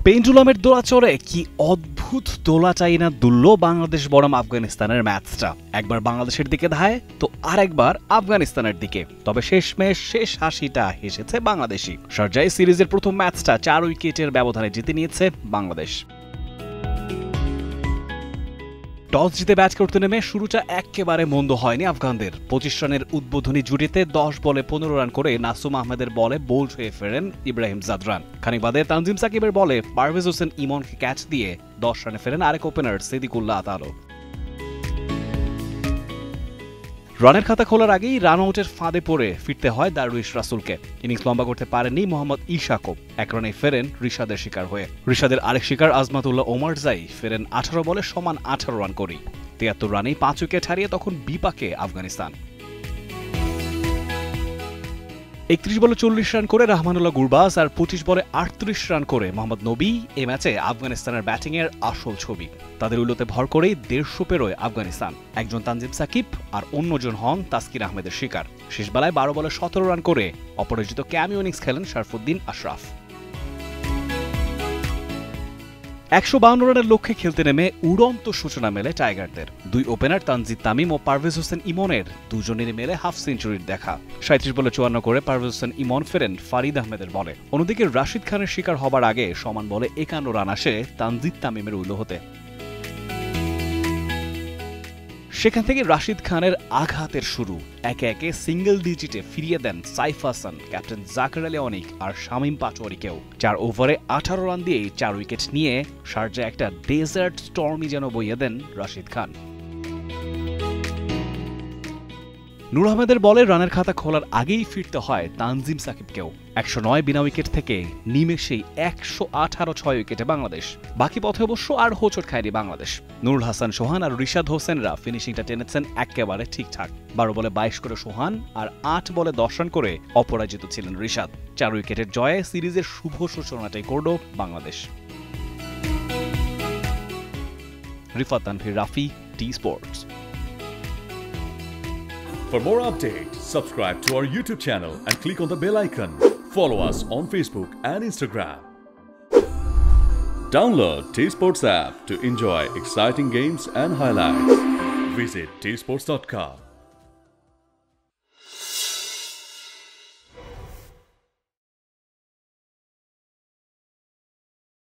পেন্ডুলামের দোলাচলে কি অদ্ভুত দোলাচাই না দুলল বাংলাদেশ বনাম আফগানিস্তানের ম্যাচটা। একবার বাংলাদেশের দিকে ধায় তো আরেকবার আফগানিস্তানের দিকে। তবে শেষমেশ শেষ হাসিটা হেসেছে বাংলাদেশি। শারজায় সিরিজের প্রথম ম্যাচটা 4 উইকেটের ব্যবধানে জিতে নিয়েছে বাংলাদেশ। টস জিতে ব্যাট করতে নেমে শুরুটা একেবারে মন্দ হয়নি আফগানদের। 25 রানের উদ্বোধনী জুটিতে 10 বলে 15 রান করে নাসুম আহমেদের বলে বোল্ড হয়ে ফেরেন ইব্রাহিম জাদরান। খানিক বাদে তানজিম সাকিবের বলে পারভেজ হোসেন ইমনকে ক্যাচ দিয়ে 10 রানে ফেরেন আরেক ওপেনার সিদ্দিকুল্লাহ আতালো। রানের খাতা খোলার আগেই রান আউটের ফাঁদে পড়ে ফিরতে হয় দারুইশ রাসুলকে। ইনিংস লম্বা করতে পারেননি মোহাম্মদ ইশাকও। 1 রানে ফেরেন রিশাদের শিকার হয়ে। রিশাদের আরেক শিকার আজমাতুল্লাহ ওমারজাই ফেরেন 18 বলে সমান 18 রান করি। 73 রানেই 5 উইকেট হারিয়ে তখন বিপাকে আফগানিস্তান। 31 বলে 40 রান করে রহমানুল্লাহ গুরবাজ আর 25 বলে 38 রান করে মোহাম্মদ নবী এই ম্যাচে আফগানিস্তানের ব্যাটিংয়ের আসল ছবি। তাদের উল্লোতে ভর করেই 150 পেরোয় আফগানিস্তান। একজন তানজিম সাকিব আর অন্যজন হন তাসকিন আহমেদের শিকার। শেষ বেলায় 12 বলে 17 রান করে অপরাজিত ক্যামিও ইনিংস খেলেন শরফুদ্দিন আশরাফ। 152 রানের লক্ষ্যে খেলতে নেমে উড়ন্ত সূচনা মেলে টাইগারদের। 2 ওপেনার তানজিদ তামিম ও পারভেজ হোসেন ইমনের দুজনেরই মেলে হাফ সেঞ্চুরির দেখা। 37 বলে 54 করে পারভেজ হোসেন ইমন ফেরেন ফারিদ আহমেদের বলে। অন্যদিকে রাশিদ খানের শিকার হবার আগে সমান বলে 51 রান আসে তানজিদ তামিমের উইলো হতে। সেখান থেকে রাশিদ খানের আঘাতের শুরু। একে একে সিঙ্গেল ডিজিটে ফিরিয়ে দেন সাইফ হাসান, ক্যাপ্টেন জাকের আলী অনিক আর শামীম পাটোয়ারিকেও। 4 ওভারে 18 রান দিয়ে 4 উইকেট নিয়ে শারজায় একটা ডেজার্ট স্টর্মই যেন বইয়ে দেন রাশিদ খান। নূর আহমেদের বলে রানের খাতা খোলার আগেই ফিরতে হয় তানজিম সাকিবকেও। 109 বিনা উইকেট থেকে নিমেষেই 118 6 উইকেটে বাংলাদেশ। বাকি পথে অবশ্য আর হোঁচট খায়নি বাংলাদেশ। নুরুল হাসান সোহান আর রিশাদ হোসেনরা ফিনিশিংটা টেনেছেন একেবারে ঠিকঠাক। 12 বলে 22 করে সোহান আর 8 বলে 10 রান করে অপরাজিত ছিলেন রিশাদ। 4 উইকেটের জয়ে সিরিজের শুভ সূচনাটাই করল Bangladesh. Rifat Tanvir Rafi, T Sports. For more updates, subscribe to our YouTube channel and click on the bell icon. Follow us on Facebook and Instagram. Download T Sports app to enjoy exciting games and highlights. Visit tsports.com.